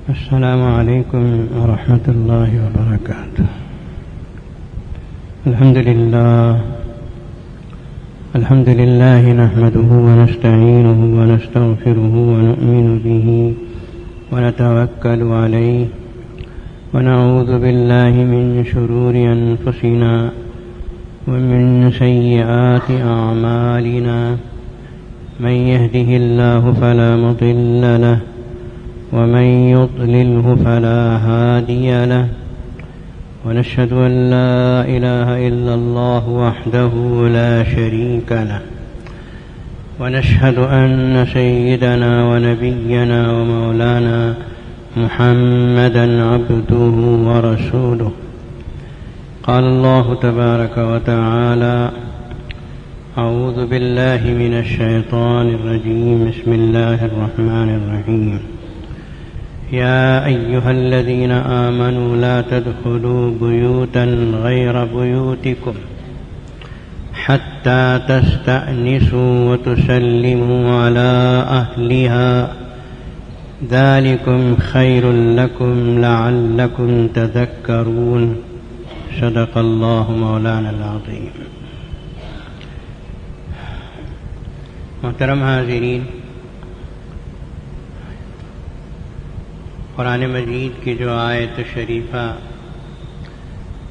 السلام عليكم ورحمة الله وبركاته. الحمد لله نحمده ونستعينه ونستغفره ونؤمن به ونتوكل عليه ونعوذ بالله من شرور أنفسنا ومن سيئات أعمالنا. من يهده الله فلا مضل له ومن يضلله فلا هادي له. ونشهد أن لا إله إلا الله وحده لا شريك له. ونشهد أن سيدنا ونبينا ومولانا محمدا عبده ورسوله. قال الله تبارك وتعالى: أعوذ بالله من الشيطان الرجيم. بسم الله الرحمن الرحيم. يا أيها الذين آمنوا لا تدخلوا بيوتا غير بيوتكم حتى تستأنسوا وتسلموا على أهلها ذلكم خير لكم لعلكم تذكرون. صدق الله مولانا العظيم. محترم حاضرین، قرآن مجید کی جو آیت شریفہ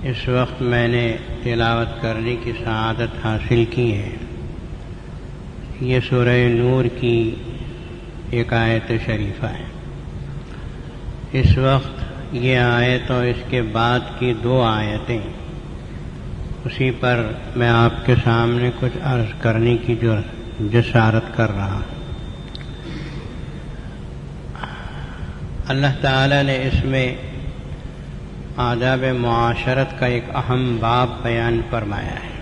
اس وقت میں نے تلاوت کرنے کی سعادت حاصل کی ہے، یہ سورہ نور کی ایک آیت شریفہ ہے. اس وقت یہ آیت اور اس کے بعد کی 2 آیتیں، اسی پر میں آپ کے سامنے کچھ عرض کرنے کی جو جسارت کر رہا ہوں. اللہ تعالی نے اس میں آداب معاشرت کا ایک اہم باب بیان فرمایا ہے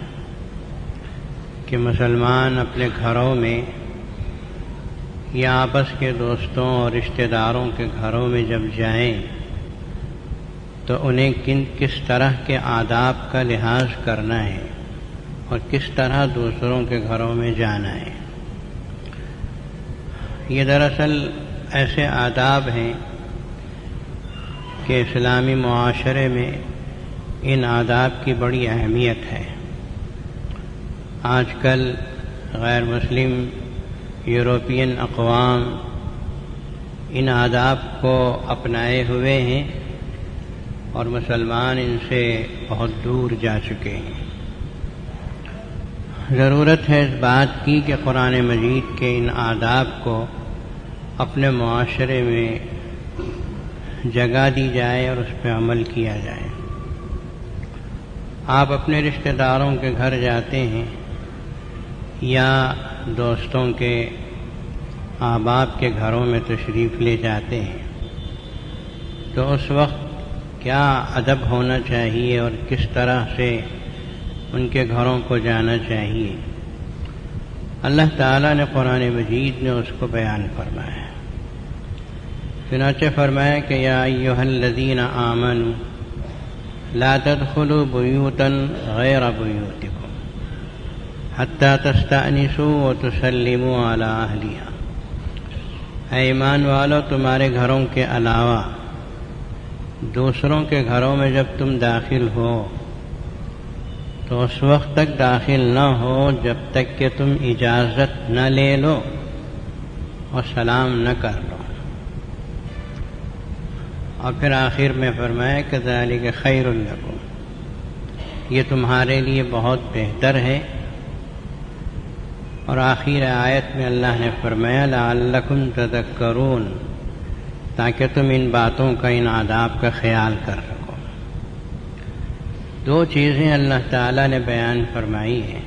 کہ مسلمان اپنے گھروں میں یا آپس کے دوستوں اور رشتہ داروں کے گھروں میں جب جائیں تو انہیں کس طرح کے آداب کا لحاظ کرنا ہے اور کس طرح دوسروں کے گھروں میں جانا ہے. یہ دراصل ایسے آداب ہیں کہ اسلامی معاشرے میں ان آداب کی بڑی اہمیت ہے. آج کل غیر مسلم یورپین اقوام ان آداب کو اپنائے ہوئے ہیں اور مسلمان ان سے بہت دور جا چکے ہیں. ضرورت ہے اس بات کی کہ قرآن مجید کے ان آداب کو اپنے معاشرے میں جگہ دی جائے اور اس پہ عمل کیا جائے. آپ اپنے رشتہ داروں کے گھر جاتے ہیں یا دوستوں کے احباب کے گھروں میں تشریف لے جاتے ہیں تو اس وقت کیا ادب ہونا چاہیے اور کس طرح سے ان کے گھروں کو جانا چاہیے، اللہ تعالیٰ نے قرآن مجید نے اس کو بیان فرمایا ہے. چنانچہ فرمایا کہ یا ایھا الذین آمنوا لا تدخلوا بیوتا غیر بیوتکم حتی تستأنسوا وتسلموا علی اہلہا. اے ایمان والو، تمہارے گھروں کے علاوہ دوسروں کے گھروں میں جب تم داخل ہو تو اس وقت تک داخل نہ ہو جب تک کہ تم اجازت نہ لے لو اور سلام نہ کر لو. اور پھر آخر میں فرمایا کہ ذالک خیر لکم، یہ تمہارے لیے بہت بہتر ہے. اور آخر آیت میں اللہ نے فرمایا لعلکم تذکرون، تاکہ تم ان باتوں کا، ان آداب کا خیال کر سکو. 2 چیزیں اللہ تعالیٰ نے بیان فرمائی ہیں.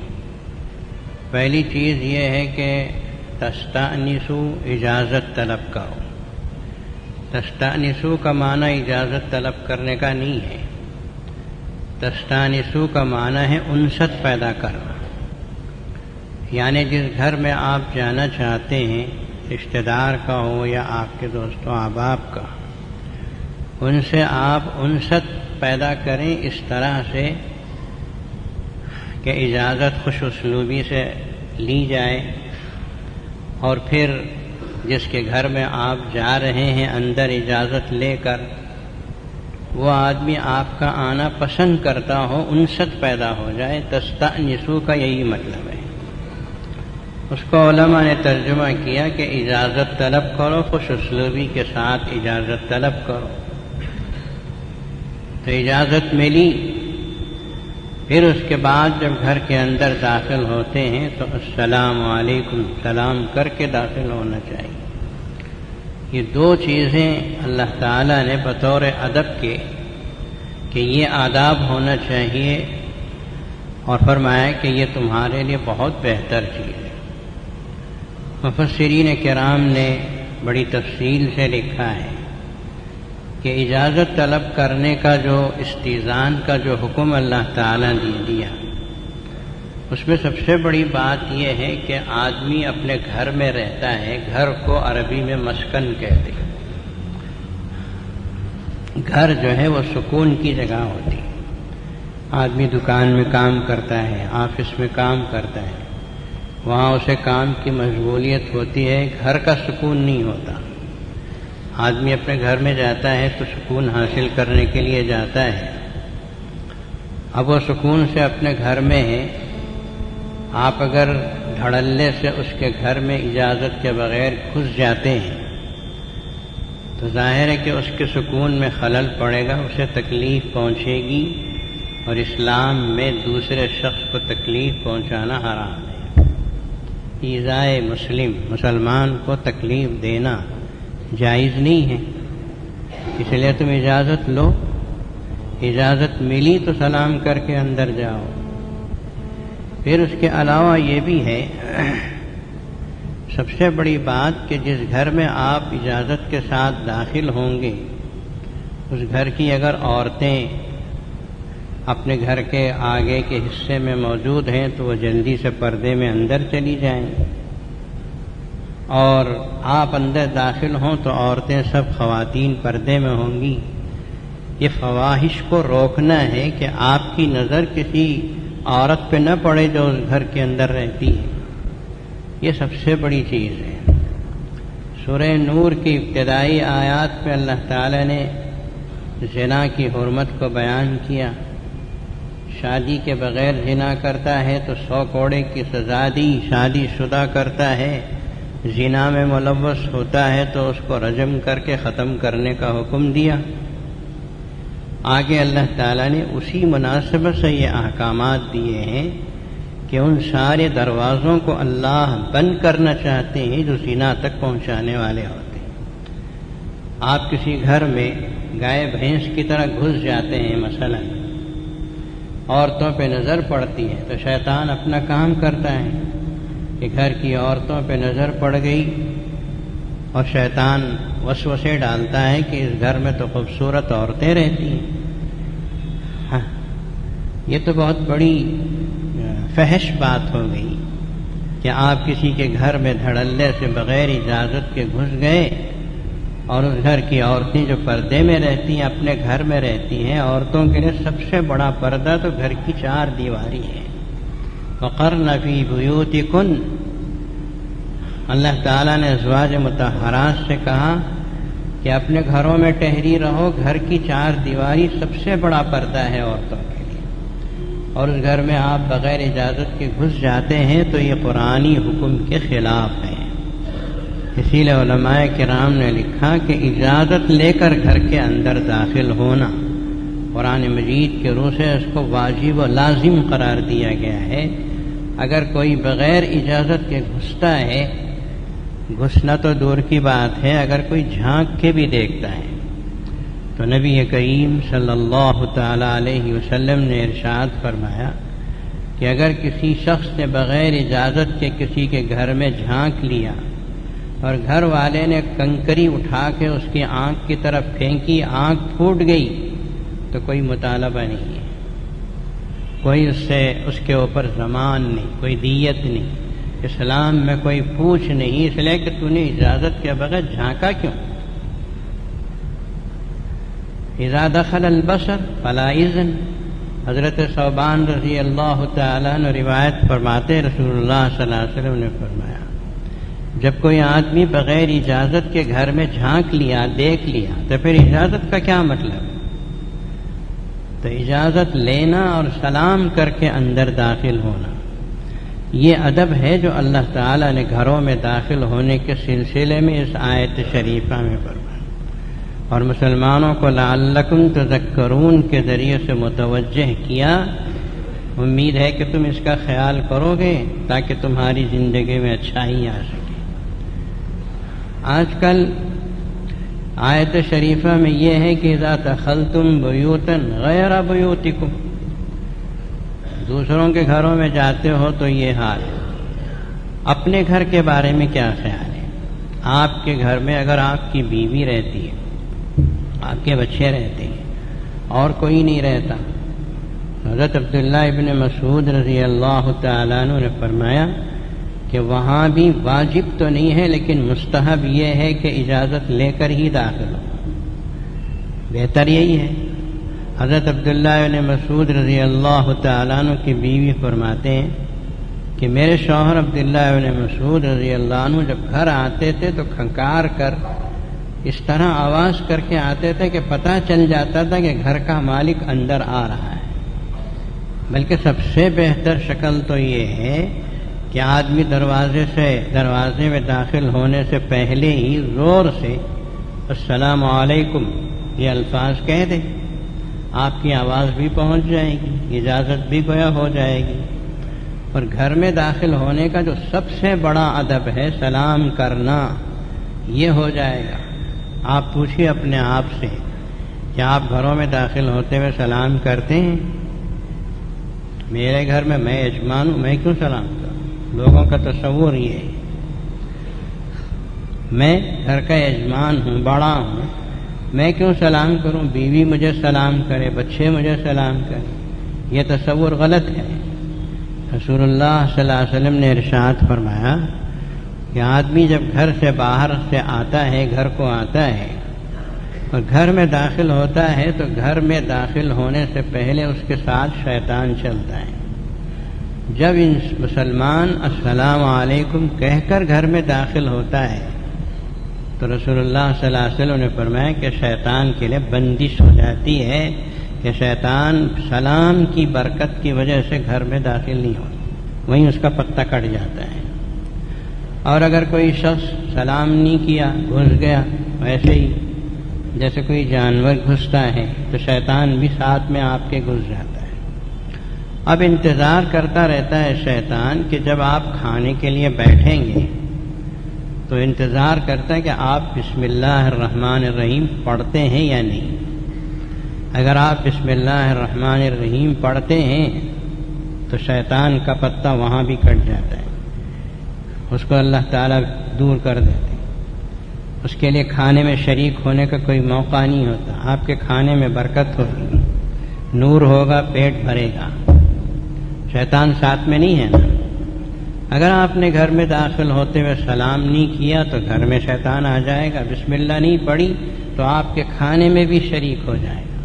پہلی چیز یہ ہے کہ تستأنسوا، اجازت طلب کرو. تستأنسوا کا معنی اجازت طلب کرنے کا نہیں ہے. تستأنسوا کا معنی ہے انست پیدا کرنا. یعنی جس گھر میں آپ جانا چاہتے ہیں، رشتہ دار کا ہو یا آپ کے دوستوں احباب کا، ان سے آپ انست پیدا کریں اس طرح سے کہ اجازت خوش اسلوبی سے لی جائے اور پھر جس کے گھر میں آپ جا رہے ہیں اندر اجازت لے کر، وہ آدمی آپ کا آنا پسند کرتا ہو، انست پیدا ہو جائے، تستأنسوا کا یہی مطلب ہے۔ اس کو علماء نے ترجمہ کیا کہ اجازت طلب کرو، خوش اسلوبی کے ساتھ اجازت طلب کرو۔ تو اجازت ملی، پھر اس کے بعد جب گھر کے اندر داخل ہوتے ہیں تو السلام علیکم سلام کر کے داخل ہونا چاہیے۔ یہ دو چیزیں اللہ تعالیٰ نے بطور ادب کے کہ یہ آداب ہونا چاہیے، اور فرمایا کہ یہ تمہارے لیے بہت بہتر چیز ہے۔ مفسرین کرام نے بڑی تفصیل سے لکھا ہے کہ اجازت طلب کرنے کا جو استئذان کا جو حکم اللہ تعالیٰ نے دیا، اس میں سب سے بڑی بات یہ ہے کہ آدمی اپنے گھر میں رہتا ہے، گھر کو عربی میں مسکن کہتے ہیں۔ گھر جو ہے وہ سکون کی جگہ ہوتی ہے۔ آدمی دکان میں کام کرتا ہے، آفس میں کام کرتا ہے، وہاں اسے کام کی مشغولیت ہوتی ہے، گھر کا سکون نہیں ہوتا۔ آدمی اپنے گھر میں جاتا ہے تو سکون حاصل کرنے کے لیے جاتا ہے۔ اب وہ سکون سے اپنے گھر میں ہے، آپ اگر دھڑلے سے اس کے گھر میں اجازت کے بغیر گھس جاتے ہیں تو ظاہر ہے کہ اس کے سکون میں خلل پڑے گا، اسے تکلیف پہنچے گی، اور اسلام میں دوسرے شخص کو تکلیف پہنچانا حرام ہے۔ ایذائے مسلمان کو تکلیف دینا جائز نہیں ہے، اس لیے تم اجازت لو، اجازت ملی تو سلام کر کے اندر جاؤ۔ پھر اس کے علاوہ یہ بھی ہے سب سے بڑی بات کہ جس گھر میں آپ اجازت کے ساتھ داخل ہوں گے، اس گھر کی اگر عورتیں اپنے گھر کے آگے کے حصے میں موجود ہیں تو وہ جلدی سے پردے میں اندر چلی جائیں، اور آپ اندر داخل ہوں تو عورتیں سب خواتین پردے میں ہوں گی۔ یہ فواحش کو روکنا ہے کہ آپ کی نظر کسی عورت پہ نہ پڑے جو اس گھر کے اندر رہتی ہے، یہ سب سے بڑی چیز ہے۔ سورہ نور کی ابتدائی آیات میں اللہ تعالی نے زنا کی حرمت کو بیان کیا۔ شادی کے بغیر زنا کرتا ہے تو 100 کوڑے کی سزا دی، شادی شدہ کرتا ہے، زنا میں ملوث ہوتا ہے تو اس کو رجم کر کے ختم کرنے کا حکم دیا۔ آگے اللہ تعالیٰ نے اسی مناسبت سے یہ احکامات دیے ہیں کہ ان سارے دروازوں کو اللہ بند کرنا چاہتے ہیں جو زنا تک پہنچانے والے ہوتے ہیں۔ آپ کسی گھر میں گائے بھینس کی طرح گھس جاتے ہیں، مثلا عورتوں پہ نظر پڑتی ہے تو شیطان اپنا کام کرتا ہے کہ گھر کی عورتوں پہ نظر پڑ گئی، اور شیطان وسوسے ڈالتا ہے کہ اس گھر میں تو خوبصورت عورتیں رہتی ہیں۔ ہاں، یہ تو بہت بڑی فحش بات ہو گئی کہ آپ کسی کے گھر میں دھڑلے سے بغیر اجازت کے گھس گئے، اور اس گھر کی عورتیں جو پردے میں رہتی ہیں، اپنے گھر میں رہتی ہیں۔ عورتوں کے لیے سب سے بڑا پردہ تو گھر کی 4 دیواری ہے۔ وَقَرْنَ فِي بُيُوتِكُنَّ، اللہ تعالیٰ نے ازواج مطہرات سے کہا کہ اپنے گھروں میں ٹہری رہو، گھر کی 4 دیواری سب سے بڑا پردہ ہے عورتوں کے لیے، اور اس گھر میں آپ بغیر اجازت کے گھس جاتے ہیں تو یہ قرآنی حکم کے خلاف ہے۔ اسی لیے علماء کرام نے لکھا کہ اجازت لے کر گھر کے اندر داخل ہونا قرآن مجید کے روح سے اس کو واجب و لازم قرار دیا گیا ہے۔ اگر کوئی بغیر اجازت کے گھستا ہے، گھسنا تو دور کی بات ہے، اگر کوئی جھانک کے بھی دیکھتا ہے تو نبی کریم صلی اللہ تعالی علیہ وسلم نے ارشاد فرمایا کہ اگر کسی شخص نے بغیر اجازت کے کسی کے گھر میں جھانک لیا اور گھر والے نے کنکری اٹھا کے اس کی آنکھ کی طرف پھینکی، آنکھ پھوٹ گئی، تو کوئی مطالبہ نہیں ہے، کوئی اس کے اوپر ضمان نہیں، کوئی دیت نہیں، اسلام میں کوئی پوچھ نہیں، اس لیے کہ تو نے اجازت کے بغیر جھانکا کیوں؟ اذا دخل البصر فلا اذن، حضرت ثوبان رضی اللہ تعالیٰ عنہ روایت فرماتے رسول اللہ صلی اللہ علیہ وسلم نے فرمایا جب کوئی آدمی بغیر اجازت کے گھر میں جھانک لیا، دیکھ لیا، تو پھر اجازت کا کیا مطلب؟ تو اجازت لینا اور سلام کر کے اندر داخل ہونا، یہ ادب ہے جو اللہ تعالیٰ نے گھروں میں داخل ہونے کے سلسلے میں اس آیت شریفہ میں فرمایا، اور مسلمانوں کو لعلکم تذکرون کے ذریعے سے متوجہ کیا۔ امید ہے کہ تم اس کا خیال کرو گے تاکہ تمہاری زندگی میں اچھائی آ سکے۔ آج کل آیت شریفہ میں یہ ہے کہ اذا دخلتم بیوتا غیر بیوتکم، دوسروں کے گھروں میں جاتے ہو تو یہ حال ہے۔ اپنے گھر کے بارے میں کیا خیال ہے؟ آپ کے گھر میں اگر آپ کی بیوی رہتی ہے، آپ کے بچے رہتے ہیں اور کوئی نہیں رہتا، حضرت عبداللہ ابن مسعود رضی اللہ تعالیٰ عنہ نے فرمایا کہ وہاں بھی واجب تو نہیں ہے لیکن مستحب یہ ہے کہ اجازت لے کر ہی داخل ہو، بہتر یہی ہے۔ حضرت عبداللہ ابن مسعود رضی اللہ تعالیٰ عنہ کی بیوی فرماتے ہیں کہ میرے شوہر عبداللہ ابن مسعود رضی اللہ عنہ جب گھر آتے تھے تو کھنکار کر اس طرح آواز کر کے آتے تھے کہ پتہ چل جاتا تھا کہ گھر کا مالک اندر آ رہا ہے۔ بلکہ سب سے بہتر شکل تو یہ ہے کہ آدمی دروازے میں داخل ہونے سے پہلے ہی زور سے السلام علیکم یہ الفاظ کہہ دے، آپ کی آواز بھی پہنچ جائے گی، اجازت بھی گویا ہو جائے گی۔ اور گھر میں داخل ہونے کا جو سب سے بڑا ادب ہے سلام کرنا، یہ ہو جائے گا۔ آپ پوچھیے اپنے آپ سے کہ آپ گھروں میں داخل ہوتے ہوئے سلام کرتے ہیں؟ میرے گھر میں میں یجمان ہوں، میں کیوں سلام کروں؟ لوگوں کا تصور یہ ہے، میں گھر کا یجمان ہوں، بڑا ہوں، میں کیوں سلام کروں؟ بیوی مجھے سلام کرے، بچے مجھے سلام کرے، یہ تصور غلط ہے۔ رسول اللہ صلی اللہ علیہ وسلم نے ارشاد فرمایا کہ آدمی جب گھر سے باہر سے آتا ہے، گھر کو آتا ہے اور گھر میں داخل ہوتا ہے تو گھر میں داخل ہونے سے پہلے اس کے ساتھ شیطان چلتا ہے۔ جب مسلمان السلام علیکم کہہ کر گھر میں داخل ہوتا ہے تو رسول اللہ صلی اللہ علیہ وسلم نے فرمایا کہ شیطان کے لیے بندش ہو جاتی ہے کہ شیطان سلام کی برکت کی وجہ سے گھر میں داخل نہیں ہو، وہیں اس کا پتہ کٹ جاتا ہے۔ اور اگر کوئی شخص سلام نہیں کیا، گھس گیا، ویسے ہی جیسے کوئی جانور گھستا ہے تو شیطان بھی ساتھ میں آپ کے گھس جاتا ہے۔ اب انتظار کرتا رہتا ہے شیطان کہ جب آپ کھانے کے لیے بیٹھیں گے تو انتظار کرتا ہے کہ آپ بسم اللہ الرحمن الرحیم پڑھتے ہیں یا نہیں۔ اگر آپ بسم اللہ الرحمن الرحیم پڑھتے ہیں تو شیطان کا پتہ وہاں بھی کٹ جاتا ہے، اس کو اللہ تعالیٰ دور کر دیتے، اس کے لیے کھانے میں شریک ہونے کا کوئی موقع نہیں ہوتا۔ آپ کے کھانے میں برکت ہوگی، نور ہوگا، پیٹ بھرے گا، شیطان ساتھ میں نہیں ہے نا۔ اگر آپ نے گھر میں داخل ہوتے ہوئے سلام نہیں کیا تو گھر میں شیطان آ جائے گا، بسم اللہ نہیں پڑھی تو آپ کے کھانے میں بھی شریک ہو جائے گا۔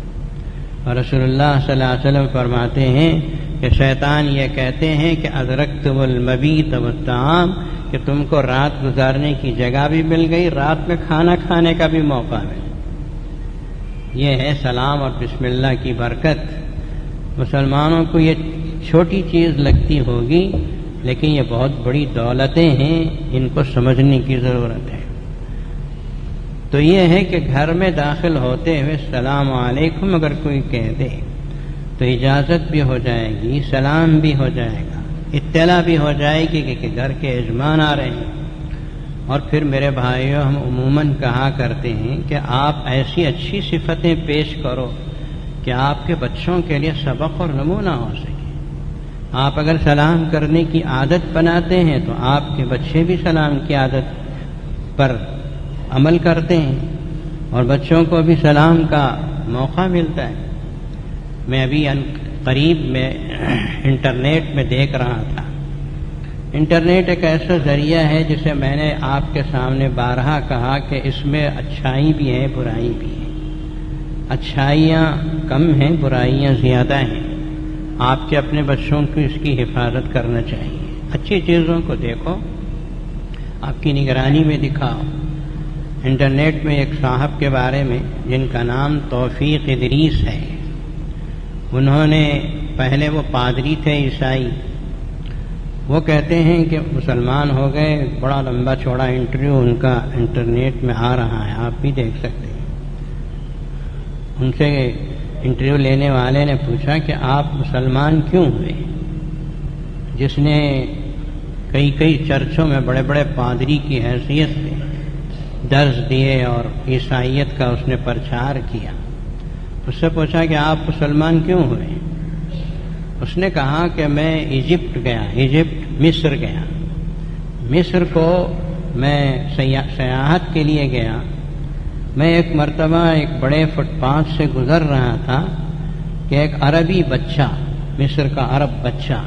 اور رسول اللہ صلی اللہ علیہ وسلم فرماتے ہیں کہ شیطان یہ کہتے ہیں کہ ادرکتم المبیت والطعام، کہ تم کو رات گزارنے کی جگہ بھی مل گئی، رات میں کھانا کھانے کا بھی موقع ملا۔ یہ ہے سلام اور بسم اللہ کی برکت۔ مسلمانوں کو یہ چھوٹی چیز لگتی ہوگی لیکن یہ بہت بڑی دولتیں ہیں، ان کو سمجھنے کی ضرورت ہے۔ تو یہ ہے کہ گھر میں داخل ہوتے ہوئے السلام علیکم اگر کوئی کہہ دے تو اجازت بھی ہو جائے گی، سلام بھی ہو جائے گا، اطلاع بھی ہو جائے گی کہ گھر کے یجمان آ رہے ہیں۔ اور پھر میرے بھائیوں، ہم عموماً کہا کرتے ہیں کہ آپ ایسی اچھی صفتیں پیش کرو کہ آپ کے بچوں کے لیے سبق اور نمونہ ہو سکے۔ آپ اگر سلام کرنے کی عادت بناتے ہیں تو آپ کے بچے بھی سلام کی عادت پر عمل کرتے ہیں اور بچوں کو بھی سلام کا موقع ملتا ہے۔ میں ابھی قریب میں انٹرنیٹ میں دیکھ رہا تھا، انٹرنیٹ ایک ایسا ذریعہ ہے جسے میں نے آپ کے سامنے بارہا کہا کہ اس میں اچھائی بھی ہے، برائی بھی ہے۔ اچھائیاں کم ہیں، برائیاں زیادہ ہیں۔ آپ کے اپنے بچوں کو اس کی حفاظت کرنا چاہیے۔ اچھی چیزوں کو دیکھو، آپ کی نگرانی میں دکھاؤ۔ انٹرنیٹ میں ایک صاحب کے بارے میں جن کا نام توفیق ادریس ہے، انہوں نے پہلے وہ پادری تھے عیسائی، وہ کہتے ہیں کہ مسلمان ہو گئے، بڑا لمبا چوڑا انٹرویو ان کا انٹرنیٹ میں آ رہا ہے، آپ بھی دیکھ سکتے ہیں۔ ان سے انٹرویو لینے والے نے پوچھا کہ آپ مسلمان کیوں ہوئے؟ جس نے کئی چرچوں میں بڑے بڑے پادری کی حیثیت سے درس دیے اور عیسائیت کا اس نے پرچار کیا، اس سے پوچھا کہ آپ مسلمان کیوں ہوئے؟ اس نے کہا کہ میں ایجپٹ مصر گیا، مصر کو میں سیاحت کے لیے گیا۔ میں ایک مرتبہ ایک بڑے فٹ پاتھ سے گزر رہا تھا کہ ایک عربی بچہ، مصر کا عرب بچہ،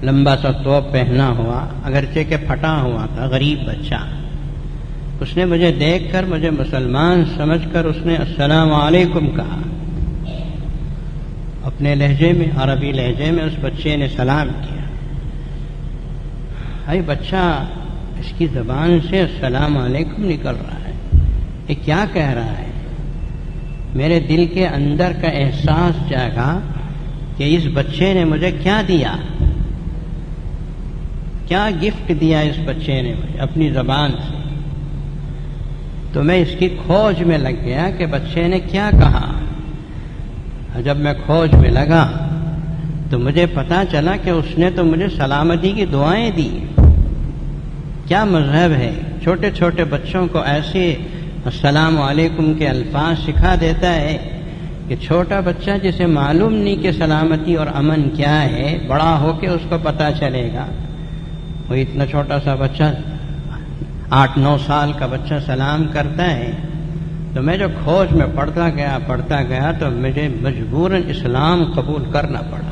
لمبا سا توپ پہنا ہوا، اگرچہ کہ پھٹا ہوا تھا، غریب بچہ، اس نے مجھے دیکھ کر مجھے مسلمان سمجھ کر اس نے السلام علیکم کہا، اپنے لہجے میں، عربی لہجے میں اس بچے نے سلام کیا۔ بھائی بچہ، اس کی زبان سے السلام علیکم نکل رہا ہے، یہ کیا کہہ رہا ہے؟ میرے دل کے اندر کا احساس جاگا کہ اس بچے نے مجھے کیا دیا، کیا گفٹ دیا اس بچے نے مجھے اپنی زبان سے۔ تو میں اس کی کھوج میں لگ گیا کہ بچے نے کیا کہا۔ جب میں کھوج میں لگا تو مجھے پتا چلا کہ اس نے تو مجھے سلامتی کی دعائیں دی۔ کیا مذہب ہے، چھوٹے چھوٹے بچوں کو ایسے السلام علیکم کے الفاظ سکھا دیتا ہے کہ چھوٹا بچہ جسے معلوم نہیں کہ سلامتی اور امن کیا ہے، بڑا ہو کے اس کو پتا چلے گا۔ وہ اتنا چھوٹا سا بچہ، 8-9 سال کا بچہ سلام کرتا ہے۔ تو میں جو کھوج میں پڑھتا گیا تو مجھے مجبوراً اسلام قبول کرنا پڑا،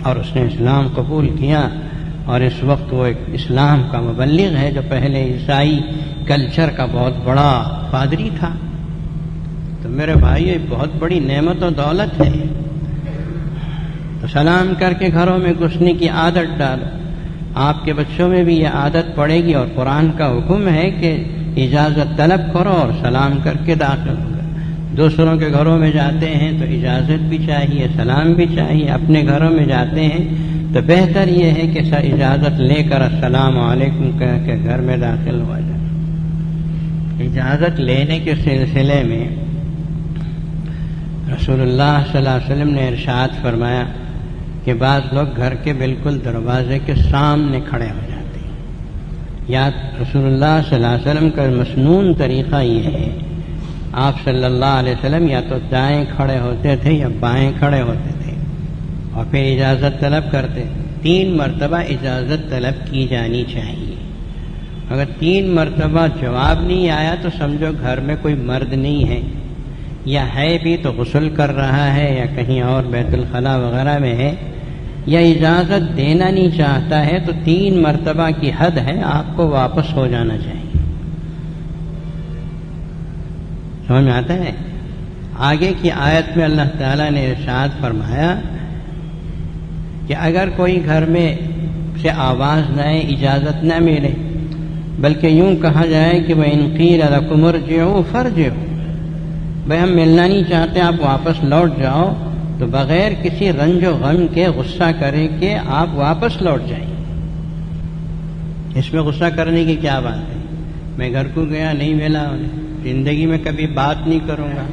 اور اس نے اسلام قبول کیا، اور اس وقت وہ ایک اسلام کا مبلغ ہے جو پہلے عیسائی کلچر کا بہت بڑا پادری تھا۔ تو میرے بھائی، یہ بہت بڑی نعمت و دولت ہے۔ تو سلام کر کے گھروں میں گھسنے کی عادت ڈالو، آپ کے بچوں میں بھی یہ عادت پڑے گی، اور قرآن کا حکم ہے کہ اجازت طلب کرو اور سلام کر کے داخل ہو گئے۔ دوسروں کے گھروں میں جاتے ہیں تو اجازت بھی چاہیے، سلام بھی چاہیے۔ اپنے گھروں میں جاتے ہیں تو بہتر یہ ہے کہ اجازت لے کر السلام علیکم کہہ کے گھر میں داخل ہو جائے۔ اجازت لینے کے سلسلے میں رسول اللہ صلی اللہ علیہ وسلم نے ارشاد فرمایا کہ بعض لوگ گھر کے بالکل دروازے کے سامنے کھڑے ہو جاتے ہیں۔ یا رسول اللہ صلی اللہ علیہ وسلم کا مسنون طریقہ یہ ہے، آپ صلی اللہ علیہ وسلم یا تو دائیں کھڑے ہوتے تھے یا بائیں کھڑے ہوتے تھے، اور پھر اجازت طلب کرتے۔ 3 مرتبہ اجازت طلب کی جانی چاہیے۔ اگر 3 مرتبہ جواب نہیں آیا تو سمجھو گھر میں کوئی مرد نہیں ہے، یا ہے بھی تو غسل کر رہا ہے یا کہیں اور بیت الخلاء وغیرہ میں ہے، یا اجازت دینا نہیں چاہتا ہے، تو 3 مرتبہ کی حد ہے، آپ کو واپس ہو جانا چاہیے۔ سمجھ میں آتا ہے؟ آگے کی آیت میں اللہ تعالیٰ نے ارشاد فرمایا کہ اگر کوئی گھر میں سے آواز نہ آئے، اجازت نہ ملے، بلکہ یوں کہا جائے کہ وَإِن قِيلَ لَكُمُ ارْجِعُوا فَارْجِعُوا، بھائی ہم ملنا نہیں چاہتے، آپ واپس لوٹ جاؤ، تو بغیر کسی رنج و غم کے، غصہ کرے کہ آپ واپس لوٹ جائیں۔ اس میں غصہ کرنے کی کیا بات ہے؟ میں گھر کو گیا، نہیں ملا، زندگی میں کبھی بات نہیں کروں گا،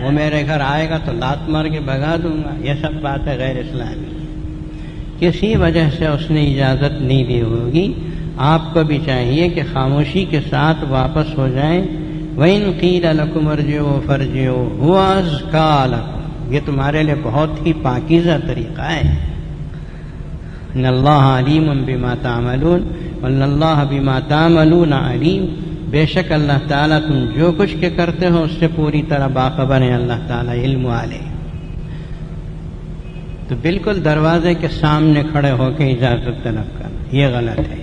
وہ میرے گھر آئے گا تو لات مار کے بھگا دوں گا، یہ سب باتیں غیر اسلامی ہیں۔ کسی وجہ سے اس نے اجازت نہیں دی ہوگی، آپ کو بھی چاہیے کہ خاموشی کے ساتھ واپس ہو جائیں۔ وَإِن قِيلَ لَكُمْ ارْجِعُوا فَارْجِعُوا هُوَ أَزْكَىٰ لَكُمْ، یہ تمہارے لیے بہت ہی پاکیزہ طریقہ ہے۔ ان اللہ علیم بما تعملون، وان اللہ بما تعملون علیم، بے شک اللہ تعالیٰ تم جو کچھ کے کرتے ہو اس سے پوری طرح باخبر ہے، اللہ تعالیٰ علم والے۔ تو بالکل دروازے کے سامنے کھڑے ہو کے اجازت طلب کرنا یہ غلط ہے۔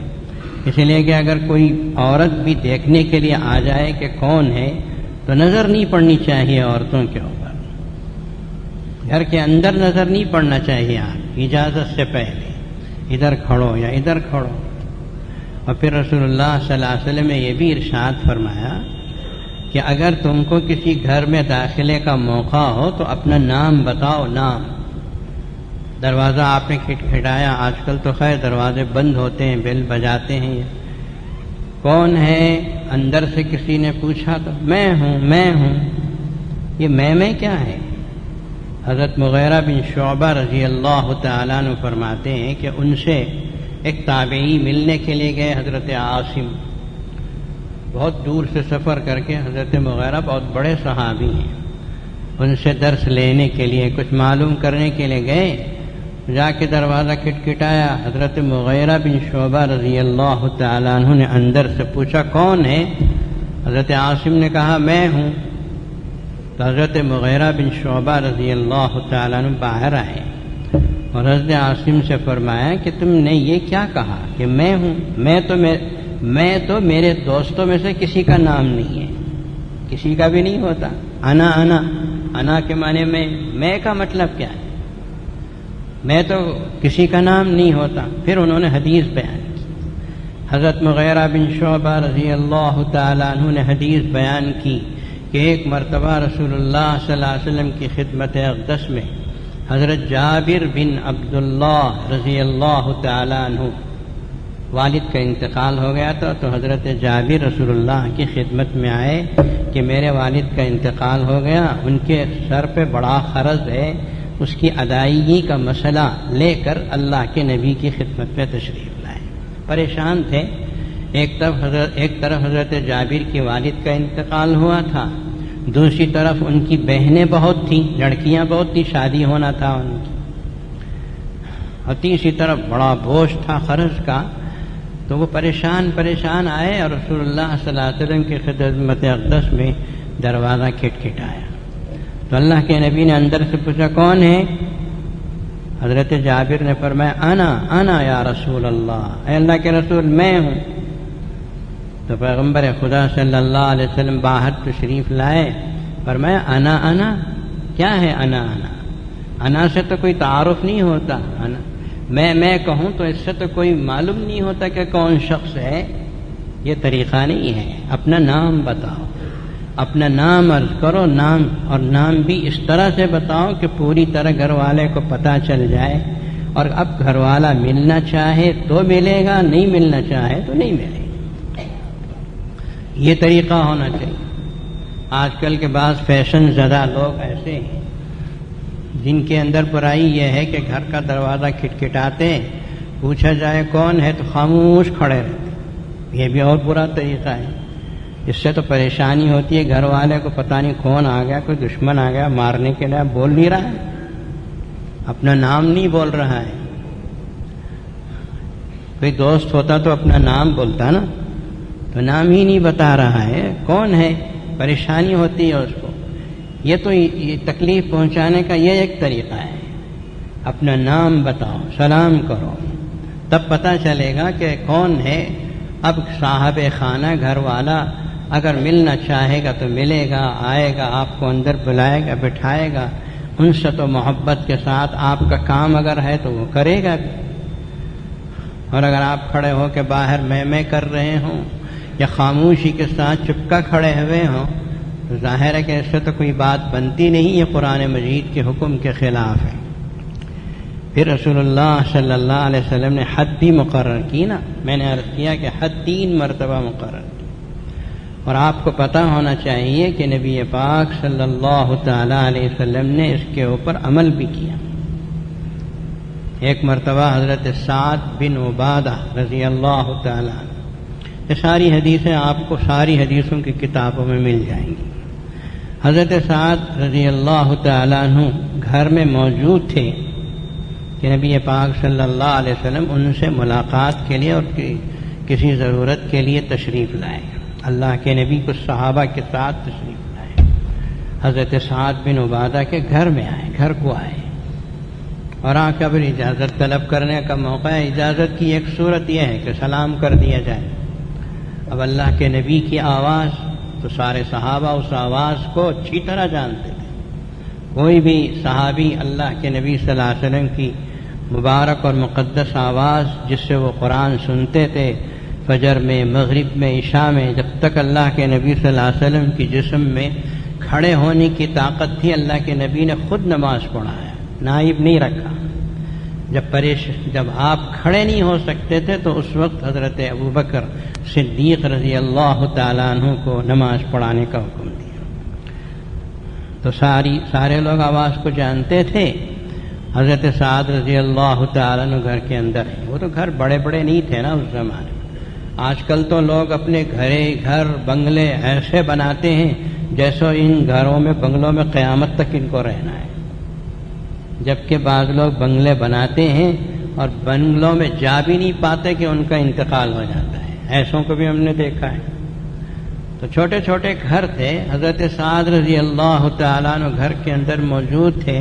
اس لیے کہ اگر کوئی عورت بھی دیکھنے کے لیے آ جائے کہ کون ہے تو نظر نہیں پڑنی چاہیے عورتوں کے اوپر، گھر کے اندر نظر نہیں پڑنا چاہیے، آپ اجازت سے پہلے ادھر کھڑو یا ادھر کھڑو۔ اور پھر رسول اللہ صلی اللہ علیہ وسلم نے یہ بھی ارشاد فرمایا کہ اگر تم کو کسی گھر میں داخلے کا موقع ہو تو اپنا نام بتاؤ، نام۔ دروازہ آپ نے کھٹکھٹایا، آج کل تو خیر دروازے بند ہوتے ہیں، بیل بجاتے ہیں، کون ہے؟ اندر سے کسی نے پوچھا تو میں ہوں۔ یہ میں کیا ہے؟ حضرت مغیرہ بن شعبہ رضی اللہ تعالیٰ عنہ فرماتے ہیں کہ ان سے ایک تابعی ملنے کے لیے گئے، حضرت عاصم، بہت دور سے سفر کر کے۔ حضرت مغیرہ بہت بڑے صحابی ہیں، ان سے درس لینے کے لیے، کچھ معلوم کرنے کے لیے گئے، جا کے دروازہ کھٹکھٹایا۔ حضرت مغیرہ بن شعبہ رضی اللہ تعالیٰ عنہ نے اندر سے پوچھا کون ہے؟ حضرت عاصم نے کہا میں ہوں۔ تو حضرت مغیرہ بن شعبہ رضی اللہ تعالیٰ عنہ باہر آئے اور حضرت عاصم سے فرمایا کہ تم نے یہ کیا کہا کہ میں ہوں؟ میں تو میرے دوستوں میں سے کسی کا نام نہیں ہے، کسی کا بھی نہیں ہوتا۔ انا کے معنی میں کا مطلب کیا ہے؟ میں تو کسی کا نام نہیں ہوتا۔ پھر انہوں نے حدیث بیان کی، حضرت مغیرہ بن شعبہ رضی اللہ تعالیٰ عنہ نے حدیث بیان کی کہ ایک مرتبہ رسول اللہ صلی اللہ علیہ وسلم کی خدمت اقدس میں حضرت جابر بن عبداللہ رضی اللہ تعالیٰ عنہ والد کا انتقال ہو گیا تھا، تو حضرت جابر رسول اللہ کی خدمت میں آئے کہ میرے والد کا انتقال ہو گیا، ان کے سر پہ بڑا قرض ہے، اس کی ادائیگی کا مسئلہ لے کر اللہ کے نبی کی خدمت میں تشریف لائے۔ پریشان تھے، ایک طرف حضرت جابر کے والد کا انتقال ہوا تھا، دوسری طرف ان کی بہنیں بہت تھیں، لڑکیاں بہت تھیں، شادی ہونا تھا ان کی، اور تیسری طرف بڑا بوجھ تھا قرض کا۔ تو وہ پریشان آئے اور رسول اللہ صلی اللہ علیہ وسلم کی خدمت اقدس میں دروازہ کھٹکھٹایا۔ تو اللہ کے نبی نے اندر سے پوچھا کون ہے؟ حضرت جابر نے فرمایا انا یا رسول اللہ، اے اللہ کے رسول میں ہوں۔ تو پیغمبر خدا صلی اللہ علیہ وسلم باہر تشریف لائے، فرمایا انا کیا ہے؟ انا سے تو کوئی تعارف نہیں ہوتا، میں کہوں تو اس سے تو کوئی معلوم نہیں ہوتا کہ کون شخص ہے، یہ طریقہ نہیں ہے۔ اپنا نام بتاؤ، اپنا نام عرض کرو، نام اور نام بھی اس طرح سے بتاؤ کہ پوری طرح گھر والے کو پتہ چل جائے، اور اب گھر والا ملنا چاہے تو ملے گا، نہیں ملنا چاہے تو نہیں ملے گا۔ یہ طریقہ ہونا چاہیے۔ آج کل کے بعض فیشن زدہ لوگ ایسے ہیں جن کے اندر برائی یہ ہے کہ گھر کا دروازہ کھٹکھٹاتے، پوچھا جائے کون ہے تو خاموش کھڑے رہتے، یہ بھی اور برا طریقہ ہے۔ اس سے تو پریشانی ہوتی ہے، گھر والے کو پتہ نہیں کون آ گیا، کوئی دشمن آ گیا مارنے کے لیے، بول نہیں رہا ہے، اپنا نام نہیں بول رہا ہے۔ کوئی دوست ہوتا تو اپنا نام بولتا نا، تو نام ہی نہیں بتا رہا ہے، کون ہے، پریشانی ہوتی ہے اس کو۔ یہ تو یہ تکلیف پہنچانے کا یہ ایک طریقہ ہے۔ اپنا نام بتاؤ، سلام کرو، تب پتہ چلے گا کہ کون ہے۔ اب صاحب خانہ گھر والا اگر ملنا چاہے گا تو ملے گا، آئے گا، آپ کو اندر بلائے گا، بٹھائے گا، ان سے تو محبت کے ساتھ آپ کا کام اگر ہے تو وہ کرے گا بھی۔ اور اگر آپ کھڑے ہو کے باہر میں کر رہے ہوں یا خاموشی کے ساتھ چپکا کھڑے ہوئے ہوں تو ظاہر ہے کہ اس سے تو کوئی بات بنتی نہیں، یہ قرآن مجید کے حکم کے خلاف ہے۔ پھر رسول اللہ صلی اللہ علیہ وسلم نے حد بھی مقرر کی نا، میں نے عرض کیا کہ حد 3 مرتبہ مقرر کی، اور آپ کو پتہ ہونا چاہیے کہ نبی پاک صلی اللہ تعالی علیہ وسلم نے اس کے اوپر عمل بھی کیا۔ ایک مرتبہ حضرت سعد بن عبادہ رضی اللہ تعالی عنہ، یہ ساری حدیثیں آپ کو ساری حدیثوں کی کتابوں میں مل جائیں گی۔ حضرت سعد رضی اللہ تعالی عنہ گھر میں موجود تھے کہ نبی پاک صلی اللہ علیہ وسلم ان سے ملاقات کے لیے اور کسی ضرورت کے لیے تشریف لائے۔ اللہ کے نبی کچھ صحابہ کے ساتھ تشریف لائے، حضرت سعد بن عبادہ کے گھر میں آئے، گھر کو آئے، اور آ کر اجازت طلب کرنے کا موقع ہے۔ اجازت کی ایک صورت یہ ہے کہ سلام کر دیا جائے۔ اب اللہ کے نبی کی آواز تو سارے صحابہ اس آواز کو اچھی طرح جانتے تھے، کوئی بھی صحابی اللہ کے نبی صلی اللہ علیہ وسلم کی مبارک اور مقدس آواز جس سے وہ قرآن سنتے تھے، فجر میں، مغرب میں، عشاء میں، جب تک اللہ کے نبی صلی اللہ علیہ وسلم کی جسم میں کھڑے ہونے کی طاقت تھی، اللہ کے نبی نے خود نماز پڑھایا، نائب نہیں رکھا۔ جب آپ کھڑے نہیں ہو سکتے تھے تو اس وقت حضرت ابوبکر صدیق رضی اللہ تعالیٰ عنہ کو نماز پڑھانے کا حکم دیا۔ تو سارے لوگ آواز کو جانتے تھے۔ حضرت سعد رضی اللہ تعالیٰ عنہ گھر کے اندر ہیں۔ وہ تو گھر بڑے بڑے نہیں تھے نا اس زمانے میں۔ آج کل تو لوگ اپنے گھر بنگلے ایسے بناتے ہیں جیسے ان گھروں میں بنگلوں میں قیامت تک ان کو رہنا ہے، جبکہ بعض لوگ بنگلے بناتے ہیں اور بنگلوں میں جا بھی نہیں پاتے کہ ان کا انتقال ہو جاتا ہے۔ ایسوں کو بھی ہم نے دیکھا ہے۔ تو چھوٹے چھوٹے گھر تھے۔ حضرت سعد رضی اللہ تعالیٰ عنہ گھر کے اندر موجود تھے۔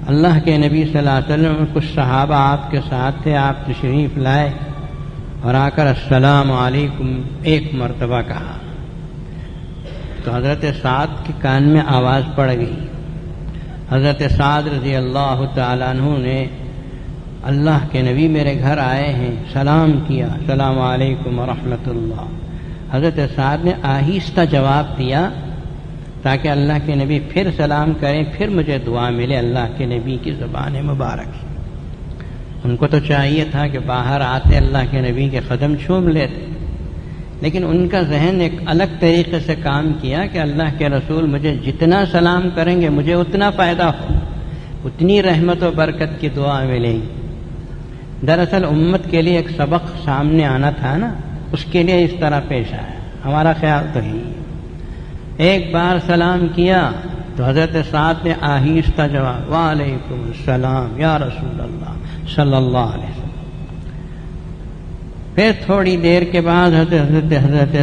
اللہ کے نبی صلی اللہ علیہ وسلم کچھ صحابہ آپ کے ساتھ تھے، آپ تشریف لائے اور آ کر السلام علیکم ایک مرتبہ کہا تو حضرت سعد کے کان میں آواز پڑ گئی۔ حضرت سعد رضی اللہ تعالیٰ عنہ نے اللہ کے نبی میرے گھر آئے ہیں، سلام کیا، السلام علیکم ورحمۃ اللہ۔ حضرت سعد نے آہستہ جواب دیا تاکہ اللہ کے نبی پھر سلام کریں، پھر مجھے دعا ملے اللہ کے نبی کی زبان مبارک۔ ان کو تو چاہیے تھا کہ باہر آتے اللہ کے نبی کے قدم چوم لیتے، لیکن ان کا ذہن ایک الگ طریقے سے کام کیا کہ اللہ کے رسول مجھے جتنا سلام کریں گے مجھے اتنا فائدہ ہو، اتنی رحمت و برکت کی دعا ملے گی۔ دراصل امت کے لیے ایک سبق سامنے آنا تھا نا، اس کے لیے اس طرح پیش آیا۔ ہمارا خیال تو ہی ایک بار سلام کیا تو حضرت سعد نے آہستہ جواب وعلیکم السلام یا رسول اللہ صلی اللہ علیہ وسلم۔ پھر تھوڑی دیر کے بعد حضرت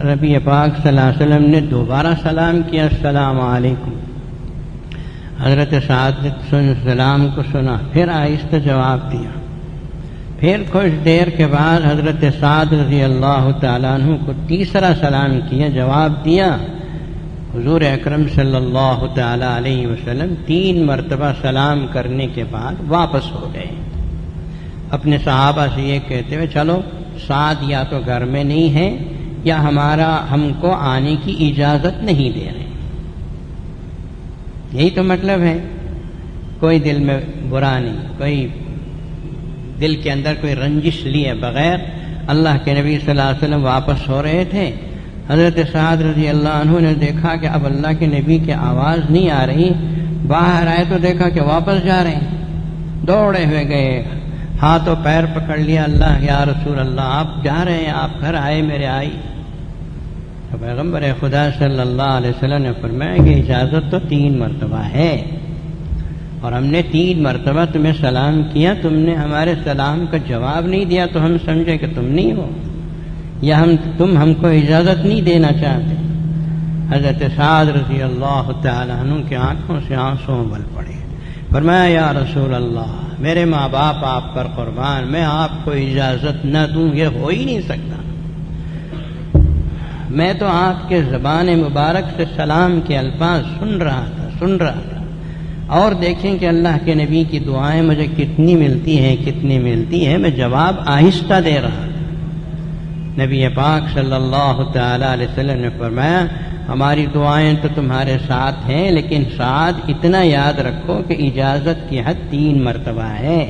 ربی پاک صلی اللہ علیہ وسلم نے دوبارہ سلام کیا، السلام علیکم۔ حضرت سعد نے سلام کو سنا، پھر آہستہ جواب دیا۔ پھر کچھ دیر کے بعد حضرت سعد رضی اللہ تعالیٰ عنہ کو تیسرا سلام کیا، جواب دیا۔ حضور اکرم صلی اللہ تعالیٰ علیہ وسلم 3 مرتبہ سلام کرنے کے بعد واپس ہو گئے، اپنے صحابہ سے یہ کہتے ہوئے چلو سعد یا تو گھر میں نہیں ہے یا ہم کو آنے کی اجازت نہیں دے رہے۔ یہی تو مطلب ہے، کوئی دل میں برا نہیں، کوئی دل کے اندر کوئی رنجش لیے بغیر اللہ کے نبی صلی اللہ علیہ وسلم واپس ہو رہے تھے۔ حضرت سعد رضی اللہ عنہ نے دیکھا کہ اب اللہ کے نبی کی آواز نہیں آ رہی، باہر آئے تو دیکھا کہ واپس جا رہے ہیں، دوڑے ہوئے گئے، ہاتھ و پیر پکڑ لیا، اللہ یا رسول اللہ آپ جا رہے ہیں، آپ گھر آئے میرے آئی۔ تو پیغمبر خدا صلی اللہ علیہ وسلم نے فرمایا کہ اجازت تو 3 مرتبہ ہے، اور ہم نے 3 مرتبہ تمہیں سلام کیا، تم نے ہمارے سلام کا جواب نہیں دیا تو ہم سمجھے کہ تم نہیں ہو یا تم ہم کو اجازت نہیں دینا چاہتے۔ حضرت سعد رضی اللہ تعالیٰ عنہ کی آنکھوں سے آنسو ابل پڑے، فرمایا یا رسول اللہ میرے ماں باپ آپ پر قربان، میں آپ کو اجازت نہ دوں یہ ہو ہی نہیں سکتا۔ میں تو آپ کے زبان مبارک سے سلام کے الفاظ سن رہا تھا، اور دیکھیں کہ اللہ کے نبی کی دعائیں مجھے کتنی ملتی ہیں، میں جواب آہستہ دے رہا تھا۔ نبی پاک صلی اللہ تعالی علیہ وسلم نے فرمایا ہماری دعائیں تو تمہارے ساتھ ہیں، لیکن ساتھ اتنا یاد رکھو کہ اجازت کی حد 3 مرتبہ ہے،